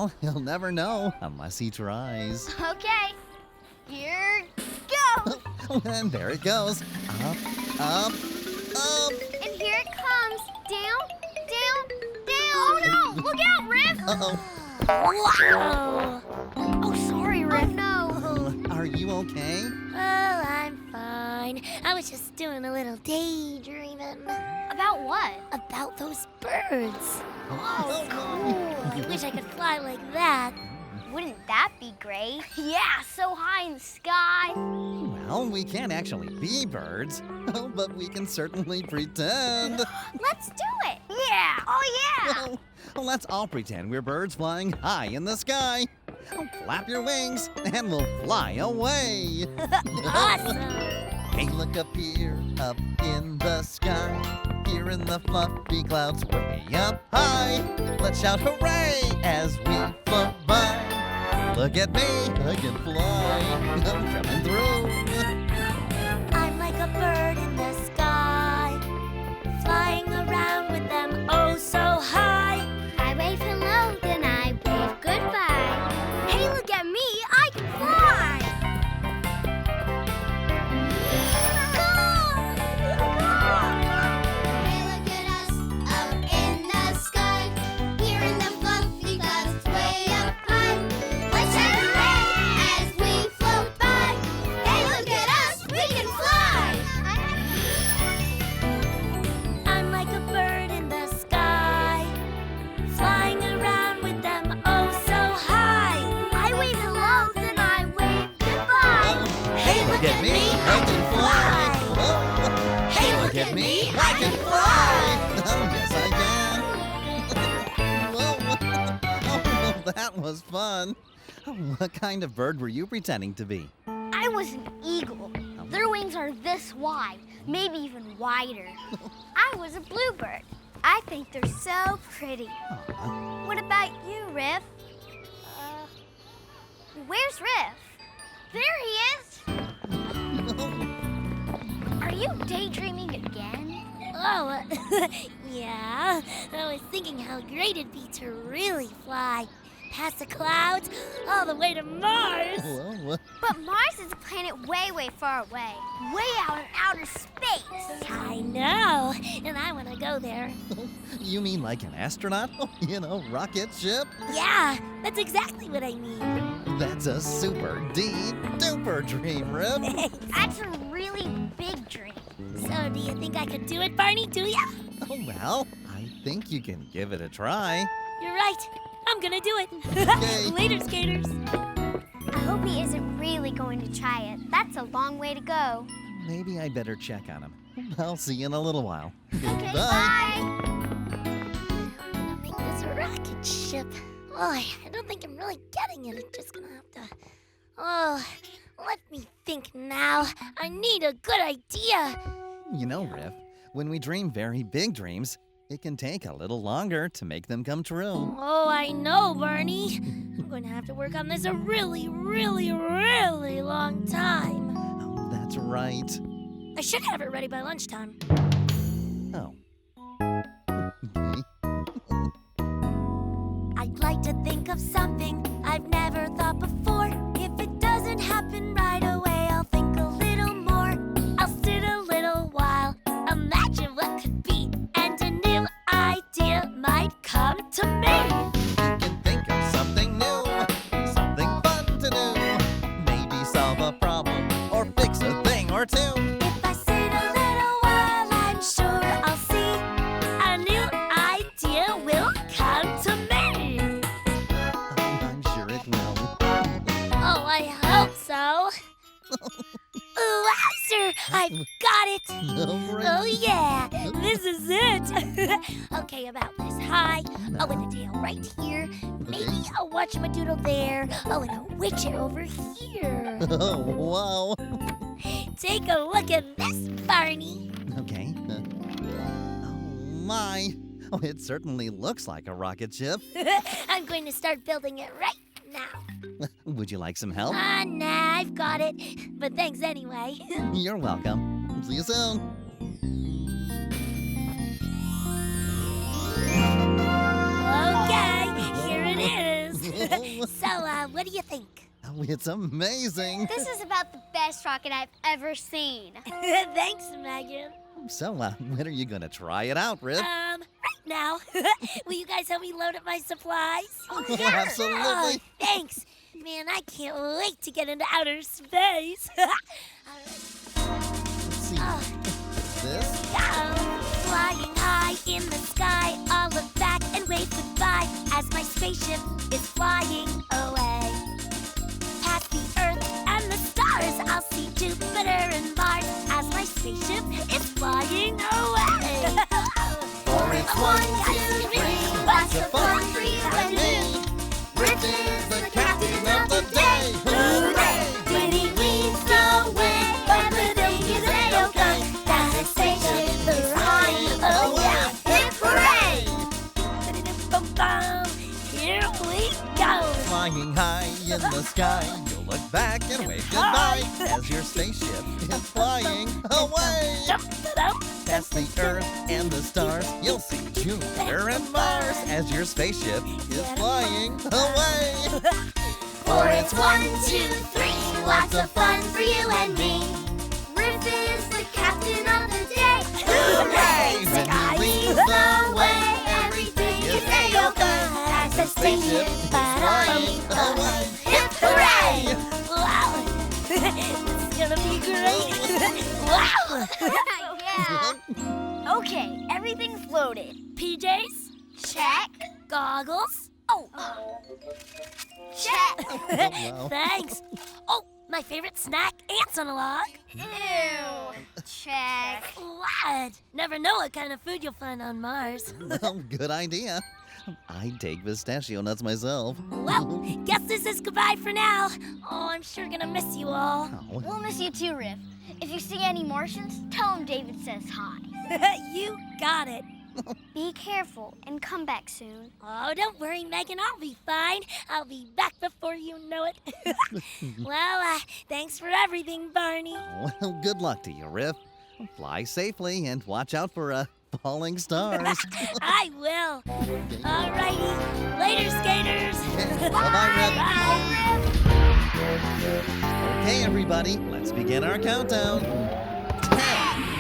Well, he'll never know unless he tries. Okay, here goes. And there it goes. Up, up, up. And here it comes. Down, down, down. Oh no! Look out, Riff! Uh-oh. Wow! Oh, sorry, Riff. Oh no. Are you okay? Well, I'm fine. I was just doing a little daydreaming About what? about those birds. Oh, cool. I wish I could fly like that. Wouldn't that be great? Yeah, so high in the sky. Well, we can't actually be birds, but we can certainly pretend. Let's do it. Yeah. Oh, yeah. Well, let's all pretend we're birds flying high in the sky. Flap your wings and we'll fly away. Awesome! Hey, look up here, up in the sky. Here in the fluffy clouds, way up high. Let's shout hooray as we float by. Look at me, I can fly. I'm coming through. I'm like a bird in the sky, flying around with them oh so high. I wave hello, then I wave goodbye. Hey, look at me, I can fly. Hey, look at us up in the sky. Here in the fluffy clouds, way up high. Let's shout hooray as we float by. Hey, look at us, we can fly. I'm like a bird in the sky, flying around with them oh so high. I wave hello, then I wave goodbye. Hey, look at me, I can fly. Hey, look at me, I can fly. Oh, yes, I can. Whoa. Oh, that was fun. Oh, what kind of bird were you pretending to be? I was an eagle. Their wings are this wide, maybe even wider. I was a bluebird. I think they're so pretty. Aw. What about you, Riff? Where's Riff? There he is. Are you daydreaming again? Oh, yeah. I was thinking how great it'd be to really fly past the clouds all the way to Mars. Whoa. But Mars is a planet way, way far away. Way out in outer space. I know, and I want to go there. You mean like an astronaut? Rocket ship? Yeah, that's exactly what I mean. That's a super duper dream, Riff. That's a really big dream. So, do you think I could do it, Barney? Do ya? Oh, well, I think you can give it a try. You're right. I'm gonna do it. Okay. Later, skaters. I hope he isn't really going to try it. That's a long way to go. Maybe I better check on him. I'll see you in a little while. Okay, Goodbye. bye. Make this a rocket ship. Oh, I don't think I'm really getting it. I'm just gonna have to. Oh, let me think now. I need a good idea. You know, Riff, when we dream very big dreams, it can take a little longer to make them come true. Oh, I know, Barney. I'm going to have to work on this a really, really, really long time. Oh, that's right. I should have it ready by lunchtime. Oh. Okay. I'd like to think of something I've never thought before. If it doesn't happen right away, I'll think a little more. I'll sit a little while, imagine what could be, and a new idea might come to me. You can think of something new, something fun to do. Maybe solve a problem or fix a thing or two. If I sit a little while, I'm sure I'll see a new idea will come to me. I'm sure it will. Oh, I hope so. Wowzer! I've got it! All right. Oh, yeah! This is it! Okay, about this high. Oh, and a tail right here. Maybe a whatchamadoodle there. Oh, and a widget over here. Oh, wow. Take a look at this, Barney. Okay. Oh, my. Oh, it certainly looks like a rocket ship. I'm going to start building it right now. Would you like some help? Nah, I've got it. But thanks anyway. You're welcome. See you soon. Okay, here it is. So, what do you think? Oh, it's amazing. This is about the best rocket I've ever seen. Thanks, Megan. So, when are you gonna try it out, Riff? Right now. Will you guys help me load up my supplies? Oh, absolutely. Oh, thanks. Man, I can't wait to get into outer space. All right. Let's see. This? Flying high in the sky, I'll look back and wave goodbye as my spaceship is flying away. Past the Earth and the stars, I'll see Jupiter and Mars as my spaceship is flying away. For it's 1, 2, 3, lots of fun for you and me. Riff is the captain of the day. Hooray! When he leads the way, everything is a-okay. That's a spaceship is flying. Oh yeah! Hip hooray! Here we go. Flying high in the sky, you'll look back and wave goodbye as your spaceship is flying away. Past the Earth and the stars, you'll see Jupiter and Mars as your spaceship is flying away. For it's 1, 2, 3, lots of fun for you and me. Riff is the captain of the day. Hooray! When he leads the way, everything is a-okay. As the spaceship is flying away. Hip hooray! Wow. This is gonna be great. Wow. Yeah. Okay, everything's loaded. PJs? Check. Goggles? Oh. Check. Wow. Thanks. Oh, my favorite snack, ants on a log. Ew. Check. What? Never know what kind of food you'll find on Mars. Well, good idea. I'd take pistachio nuts myself. Well, guess this is goodbye for now. Oh, I'm sure gonna miss you all. Oh, We'll miss you too, Riff. If you see any Martians, tell them David says hi. You got it. Be careful and come back soon. Oh, don't worry, Megan. I'll be fine. I'll be back before you know it. Well, thanks for everything, Barney. well, good luck to you, Riff. Fly safely and watch out for falling stars. I will. Alrighty. Later, skaters. Bye-bye, Riff. Bye. Okay, everybody, let's begin our countdown. 10,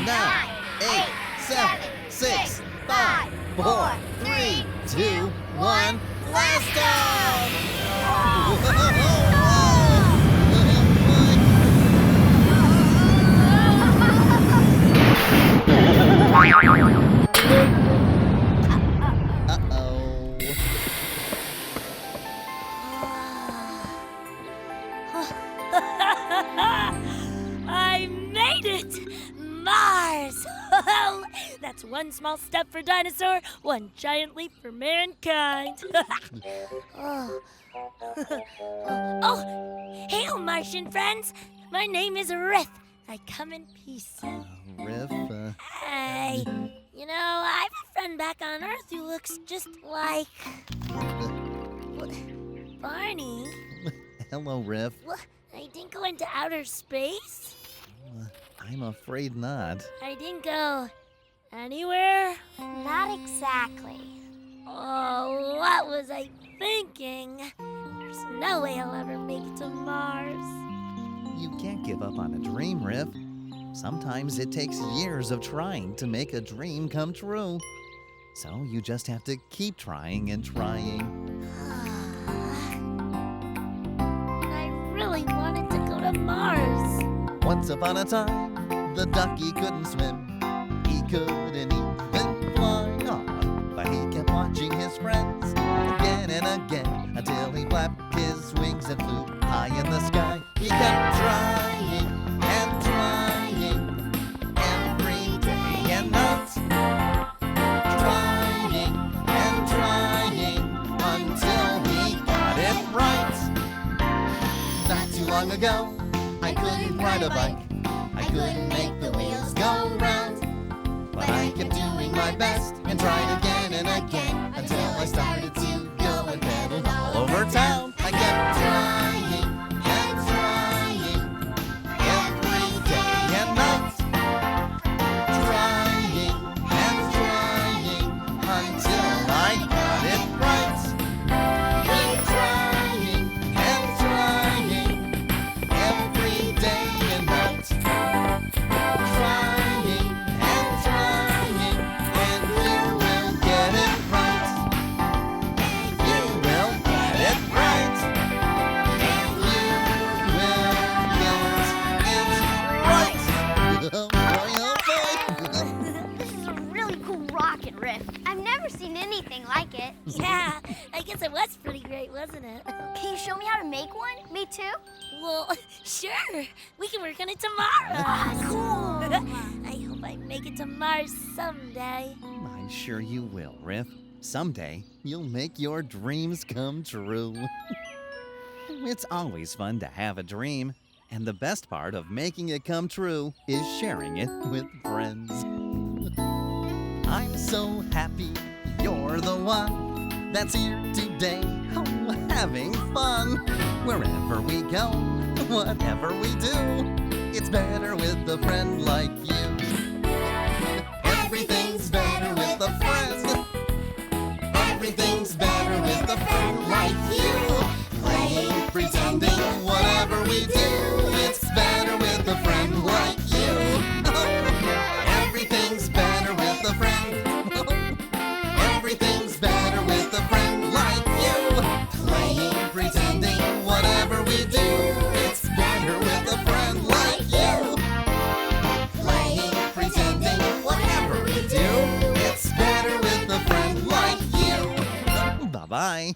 9, 8, 7, 6, 5, 4, 3, 2, 1, blast off! Uh-oh. I made it! Mars! That's one small step for Dinosaur, one giant leap for mankind. Oh. Oh, hail, Martian friends! My name is Riff. I come in peace. Riff, Hey, you know, I have a friend back on Earth who looks just like Barney. hello, Riff. I didn't go into outer space. I'm afraid not. I didn't go anywhere. Not exactly. Oh, what was I thinking? There's no way I'll ever make it to Mars. You can't give up on a dream, Riff. Sometimes it takes years of trying to make a dream come true. So you just have to keep trying and trying. I really wanted to go to Mars. Once upon a time, the ducky couldn't swim. He couldn't even fly. Aw, but he kept watching his friends again and again until he flapped his wings and flew high in the sky. He kept trying and trying every day and night. Trying and trying until he got it right. Not too long ago, I couldn't ride a bike. I couldn't make the wheels go round. But I kept doing my best and tried again and again until I started to go and pedal all over town. I kept trying and trying every day and night. Trying and trying until I got it right. Keep trying Riff. I've never seen anything like it. Yeah, I guess it was pretty great, wasn't it? Can you show me how to make one? Me too? Well, sure. We can work on it tomorrow. Cool. I hope I make it to Mars someday. I'm sure you will, Riff. Someday, you'll make your dreams come true. It's always fun to have a dream. And the best part of making it come true is sharing it with friends. I'm so happy you're the one that's here today, oh, having fun. Wherever we go, whatever we do, it's better with a friend like you. Everything's better with a friend. Everything's better with a friend like you. Playing, pretending, whatever we do, it's better with a friend like you. Everything's better with a friend. Everything's better with a friend like you. Playing, pretending, whatever we do, it's better with a friend like you. Playing, pretending, whatever we do, it's better with a friend like you. Bye-bye.